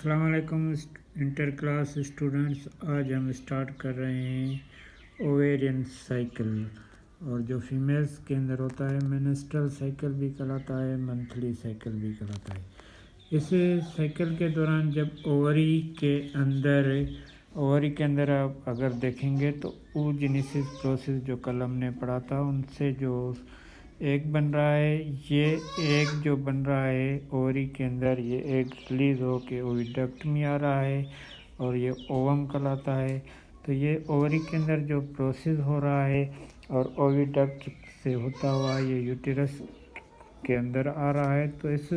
अस्सलाम वालेकुम inter class students. आज हम स्टार्ट कर रहे हैं ओवेरियन साइकिल। और जो फीमेल्स के अंदर होता है मेंस्ट्रुअल साइकिल भी कहलाता है, मंथली साइकिल भी कहलाता है। इस साइकिल के दौरान जब ओवरी के अंदर आप अगर देखेंगे तो oogenesis प्रोसेस जो कल हमने पढ़ा था उनसे जो एग बन रहा है, ये एग जो बन रहा है ओवरी के अंदर, ये एग रिलीज होके ओविडक्ट में आ रहा है और ये ओवम कहलाता है। तो ये ओवरी के अंदर जो प्रोसेस हो रहा है और ओविडक्ट से होता हुआ ये यूटेरस के अंदर आ रहा है। तो इस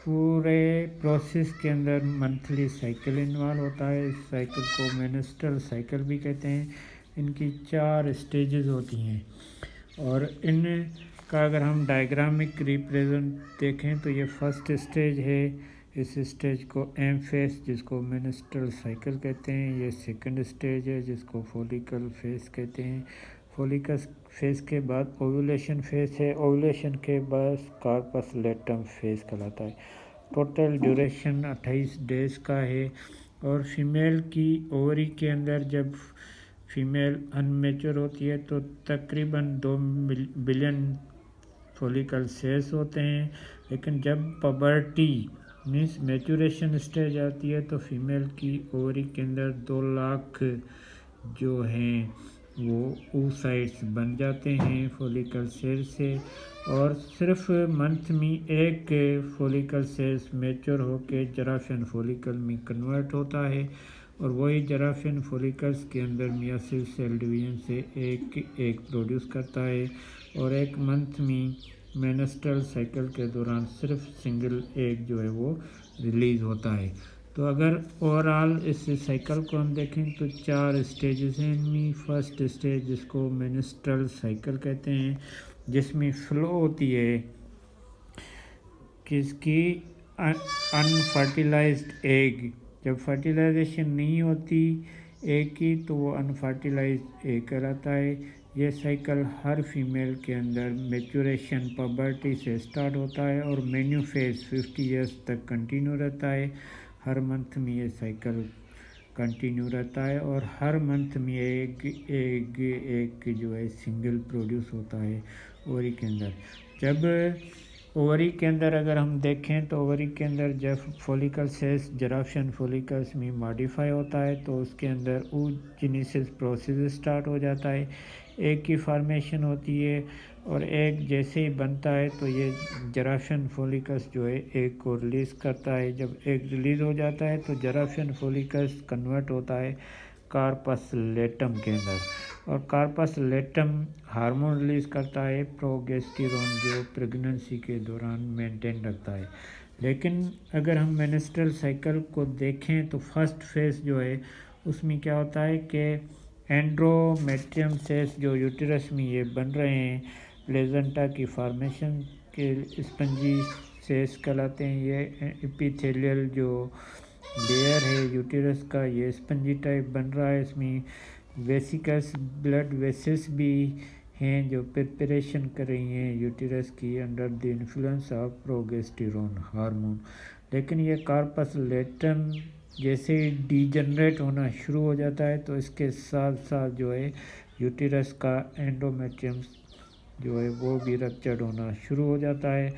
पूरे प्रोसेस के अंदर मंथली साइकिल इन्वॉल्व होता है। इस साइकिल को मेंस्ट्रुअल साइकिल भी कहते हैं। इनकी 4 स्टेजेस होती हैं और इन का अगर हम डायग्रामिक रिप्रेजेंट देखें तो ये फर्स्ट स्टेज है। इस स्टेज को एम फेस जिसको मेंस्ट्रुअल साइकिल कहते हैं। ये सेकंड स्टेज है जिसको फॉलिकल फेस कहते हैं। फॉलिकल फेस के बाद ओव्यूलेशन फेस है। ओव्यूलेशन के बाद कार्पस लेटम फेस कहलाता है। टोटल ड्यूरेशन 28 डेज का है। और फीमेल की ओवरी के अंदर जब फीमेल अनमेच्योर होती है तो तकरीबन 2 बिलियन फॉलिकल सेल्स होते हैं। लेकिन जब पबर्टी मीन्स मैच्योरेशन स्टेज आती है तो फीमेल की ओवरी के अंदर 2 लाख जो हैं वो oocytes बन जाते हैं फॉलिकल सेल से। और सिर्फ मंथ में एक फॉलिकल सेल्स मैच्योर होकर जराफियन फॉलिकल में कन्वर्ट होता है और वही जराफियन फॉलिकल्स के अंदर मियोसिस सेल डिवीजन से एक प्रोड्यूस करता है। और एक मंथ में मेंस्ट्रुअल साइकिल के दौरान सिर्फ सिंगल एग जो है वो रिलीज़ होता है। तो अगर ओवरऑल इस साइकिल को हम देखें तो 4 स्टेजेस हैं इनमें। फर्स्ट स्टेज जिसको मेंस्ट्रुअल साइकिल कहते हैं, जिसमें फ्लो होती है किसकी, अनफर्टिलाइज्ड एग। जब फर्टिलाइजेशन नहीं होती एग की तो वो अनफर्टिलाइज्ड एग कहलाता है। ये साइकिल हर फीमेल के अंदर मैच्योरेशन पबर्टी से स्टार्ट होता है और मेन्यूफेज 50 ईयर्स तक कंटिन्यू रहता है। हर मंथ में ये साइकिल कंटिन्यू रहता है और हर मंथ में एक जो है सिंगल प्रोड्यूस होता है ओवरी के अंदर। जब ओवरी के अंदर अगर हम देखें तो ओवरी के अंदर जब फॉलिकल सेल्स जराफियन फॉलिकल्स में मॉडिफाई होता है तो उसके अंदर oogenesis प्रोसेस स्टार्ट हो जाता है। एग की फॉर्मेशन होती है और एग जैसे ही बनता है तो ये जराफियन फॉलिकल्स जो है एग को रिलीज़ करता है। जब एग रिलीज़ हो जाता है तो जराफियन फॉलिकल्स कन्वर्ट होता है कार्पस लेटम के अंदर और कार्पस लेटम हार्मोन रिलीज़ करता है प्रोगेस्टेरोन जो प्रेगनेंसी के दौरान मेंटेन रखता है। लेकिन अगर हम मेंस्ट्रुअल साइकिल को देखें तो फर्स्ट फेज जो है उसमें क्या होता है कि एंड्रोमेट्रियम सेल्स जो यूटेरस में ये बन रहे हैं प्लेजेंटा की फॉर्मेशन के स्पंजी सेल्स कहलाते हैं। ये एपिथेलियल जो लेयर है यूटेरस का ये स्पंजी टाइप बन रहा है। इसमें वेसिकल्स ब्लड वेसल्स भी हैं जो प्रिपरेशन कर रही हैं यूटेरस की under the influence of progesterone hormone. लेकिन ये कार्पस लेटम जैसे डीजनरेट होना शुरू हो जाता है तो इसके साथ साथ जो है यूटेरस का एंडोमेट्रियम जो है वो भी रप्चर्ड होना शुरू हो जाता है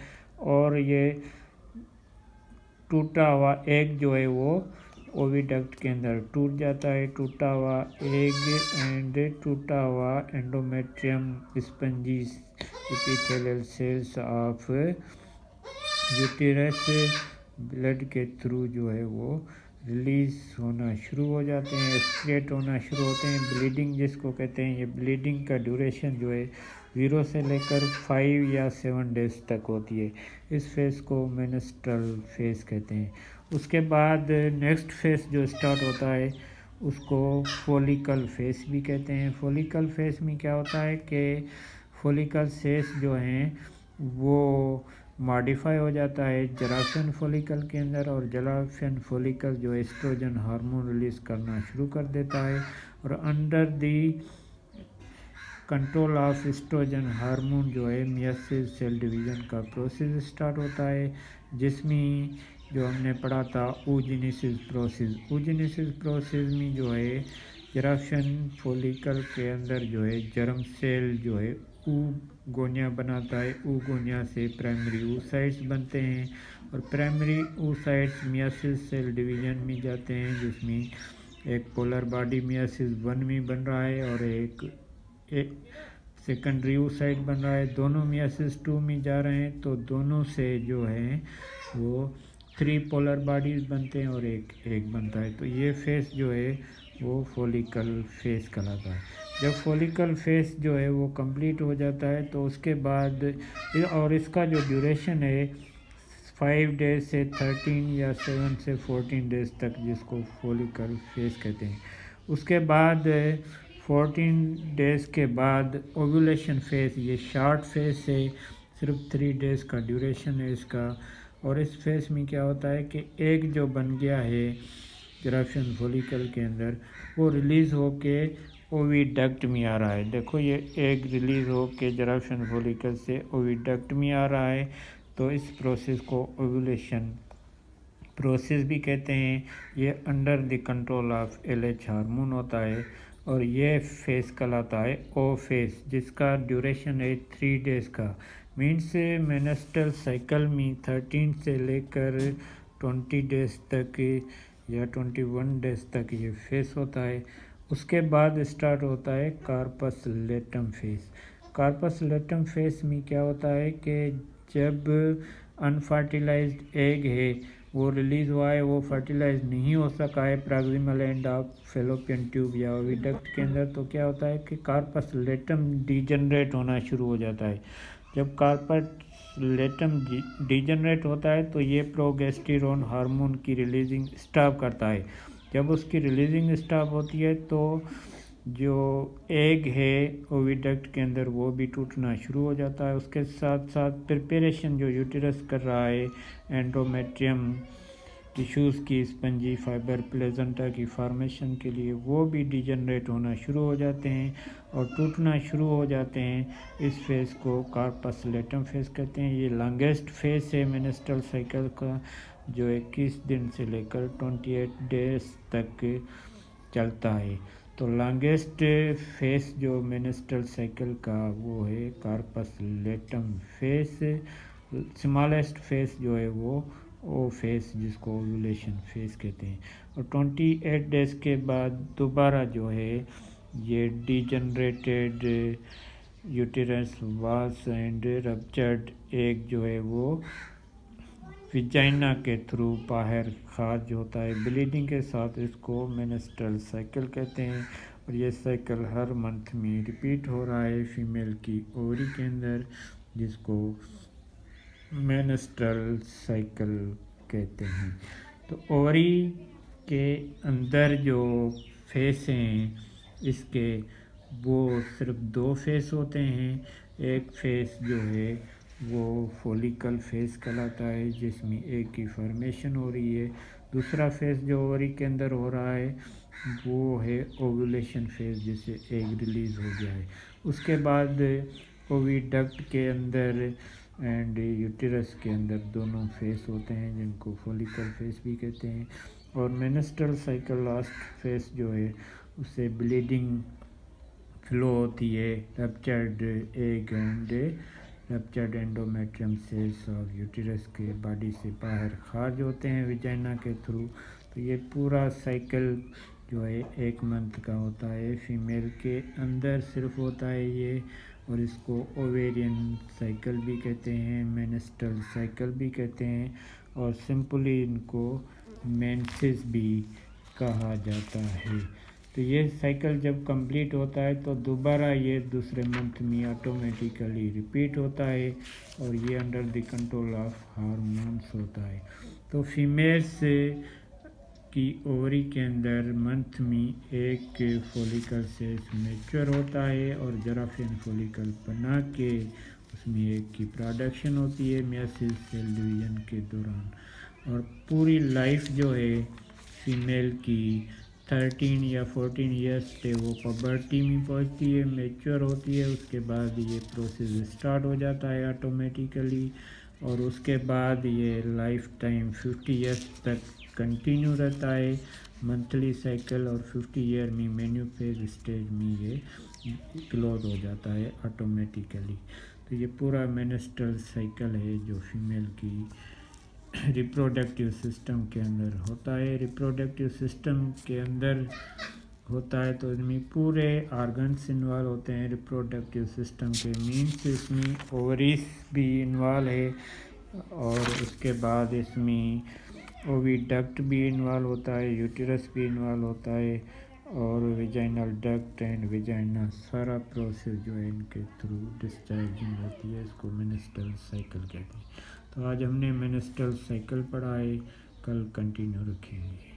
और ये टूटा हुआ एग जो है वो ओविडक्ट के अंदर टूट जाता है। टूटा हुआ एग एंड टूटा हुआ endometrium spongy epithelial cells of uterus blood के थ्रू जो है वो रिलीज़ होना शुरू हो जाते हैं, एक्सक्रीट होना शुरू होते हैं। ब्लीडिंग जिसको कहते हैं, ये ब्लीडिंग का ड्यूरेशन जो है 0 से लेकर 5 या 7 डेज तक होती है। इस फेज़ को मेंस्ट्रुअल फेज़ कहते हैं। उसके बाद नेक्स्ट फेज़ जो स्टार्ट होता है उसको फॉलिकल फेज़ भी कहते हैं। फॉलिकल फेज़ में क्या होता है कि फॉलिकल सेल्स जो हैं वो मॉडिफाई हो जाता है जराफियन फॉलिकल के अंदर और जराफियन फॉलिकल जो एस्ट्रोजन हार्मोन रिलीज़ करना शुरू कर देता है और under the control of oestrogen hormone जो है मियोसिस सेल डिवीज़न का प्रोसेस स्टार्ट होता है जिसमें जो हमने पढ़ा था oogenesis प्रोसेस। oogenesis प्रोसेस में जो है जराफियन फॉलिकल के अंदर जो है जर्म सेल जो है oogonia बनाता है। oogonia से प्राइमरी oocytes बनते हैं और primary oocytes meiosis cell division में जाते हैं, जिसमें एक पोलर बॉडी मियासिस 1 में बन रहा है और एक सेकेंडरी oocyte बन रहा है। दोनों मियासिस 2 में जा रहे हैं, तो दोनों से जो है वो 3 पोलर बॉडीज बनते हैं और एक एग बनता है। तो ये फेस जो है वो फॉलिकल फेस कहलाता है। जब फॉलिकल फेस जो है वो कंप्लीट हो जाता है तो उसके बाद और इसका जो ड्यूरेशन है 5 डेज से 13 या 7 से 14 डेज तक, जिसको फॉलिकल फेस कहते हैं। उसके बाद 14 डेज़ के बाद ओव्यूलेशन फेस, ये शॉर्ट फेस है, सिर्फ 3 डेज़ का ड्यूरेशन है इसका। और इस फेस में क्या होता है कि एग जो बन गया है जराफियन फॉलिकल के अंदर, वो रिलीज़ होके ओविडक्ट में आ रहा है। देखो ये एग रिलीज़ होके जराफियन फॉलिकल से ओविडक्ट में आ रहा है, तो इस प्रोसेस को ओव्यूलेशन प्रोसेस भी कहते हैं। ये under the control of LH hormone होता है और ये फेस कहलाता है ओ फेस, जिसका ड्यूरेशन है 3 डेज़ का। मीन्स मेनस्ट्रुअल साइकिल में 13 से लेकर 20 डेज़ तक या 21 डेज़ तक ये फेस होता है। उसके बाद स्टार्ट होता है corpus luteum phase. Corpus luteum phase में क्या होता है कि जब अनफर्टिलाइज्ड एग है वो रिलीज़ हुआ है, वो फर्टिलाइज नहीं हो सका है proximal end of fallopian tube या ओविडक्ट के अंदर, तो क्या होता है कि कार्पस लेटम डिजनरेट होना शुरू हो जाता है। जब कार्पस लेटम डिजनरेट होता है तो ये प्रोगेस्टेरोन हार्मोन की रिलीजिंग स्टॉप करता है। जब उसकी रिलीजिंग स्टॉप होती है तो जो एग है ओविडक्ट के अंदर वो भी टूटना शुरू हो जाता है। उसके साथ साथ प्रिपरेशन जो यूटिरस कर रहा है एंडोमेट्रियम टिश्यूज़ की स्पंजी फाइबर प्लेजेंटा की फॉर्मेशन के लिए, वो भी डिजनरेट होना शुरू हो जाते हैं और टूटना शुरू हो जाते हैं। इस फेस को कार्पस लेटम फेस कहते हैं। ये लॉन्गेस्ट फेस है मेंस्ट्रुअल साइकिल का, जो 21 दिन से लेकर 28 डेज तक चलता है। तो लॉन्गेस्ट फेस जो मेंस्ट्रुअल साइकिल का वो है corpus luteum phase. Smallest phase जो है वो ओ फेस, जिसको ओव्यूलेशन फेस कहते हैं। और 28 डेज़ के बाद दोबारा जो है ये degenerated uterus walls and ruptured egg जो है वो विजाइना के थ्रू बाहर खारिज होता है ब्लीडिंग के साथ। इसको मेंस्ट्रुअल साइकिल कहते हैं और ये साइकिल हर मंथ में रिपीट हो रहा है फीमेल की ओवरी के अंदर, जिसको मेंस्ट्रुअल साइकिल कहते हैं। तो ओवरी के अंदर जो फेस हैं इसके, वो सिर्फ 2 फेस होते हैं। एक फेस जो है वो फॉलिकल फेस कहलाता है, जिसमें एग की फॉर्मेशन हो रही है। दूसरा फेस जो ओवरी के अंदर हो रहा है वो है ओव्यूलेशन फेस, जिससे एग रिलीज़ हो गया है। उसके बाद ओविडक्ट के अंदर एंड यूटेरस के अंदर दोनों फेस होते हैं, जिनको फॉलिकल फेस भी कहते हैं। और मेंस्ट्रुअल साइकिल लास्ट फेस जो है उससे ब्लीडिंग फ्लो होती है, ruptured egg and ruptured endometrium cells और यूटेरस के बॉडी से बाहर खारिज होते हैं विजाइना के थ्रू। तो ये पूरा साइकिल जो है 1 मंथ का होता है। फीमेल के अंदर सिर्फ होता है ये, और इसको ओवेरियन साइकिल भी कहते हैं, मेंस्ट्रुअल साइकिल भी कहते हैं, और सिंपली इनको मेंसेस भी कहा जाता है। तो ये साइकिल जब कंप्लीट होता है तो दोबारा ये दूसरे मंथ में ऑटोमेटिकली रिपीट होता है और ये under the control of hormones होता है। तो फीमेल्स की ओवरी के अंदर मंथ में एक फॉलिकल से मैच्योर होता है और जराफियन फॉलिकल बना के उसमें एक की प्रोडक्शन होती है मियोसिस सेल डिवीजन के दौरान। और पूरी लाइफ जो है फीमेल की 13 या 14 ईयर्स पे वो पबर्टी में पहुंचती है, मैच्योर होती है। उसके बाद ये प्रोसेस स्टार्ट हो जाता है ऑटोमेटिकली और उसके बाद ये लाइफ टाइम 50 ईयर्स तक कंटिन्यू रहता है मंथली साइकिल, और 50 ईयर में मेन्यूफेज स्टेज में ये क्लोज हो जाता है ऑटोमेटिकली। तो ये पूरा मेनेस्ट्रल साइकिल है जो फीमेल की रिप्रोडक्टिव सिस्टम के अंदर होता है। रिप्रोडक्टिव सिस्टम के अंदर होता है तो इसमें पूरे ऑर्गन्स इन्वॉल्व होते हैं रिप्रोडक्टिव सिस्टम के, मीन्स इसमें ओवरीज भी इन्वॉल्व है, और उसके बाद इसमें ओविडक्ट भी इन्वॉल्व होता है, यूटेरस भी इन्वॉल्व होता है, और विजाइनल डक्ट एंड विजाइना, सारा प्रोसेस जो है इनके थ्रू डिस्चार्जिंग होती है। इसको मेनेस्ट्रल साइकिल कहते हैं। तो आज हमने मेनेस्ट्रल साइकिल पढ़ा है, कल कंटिन्यू रखेंगे।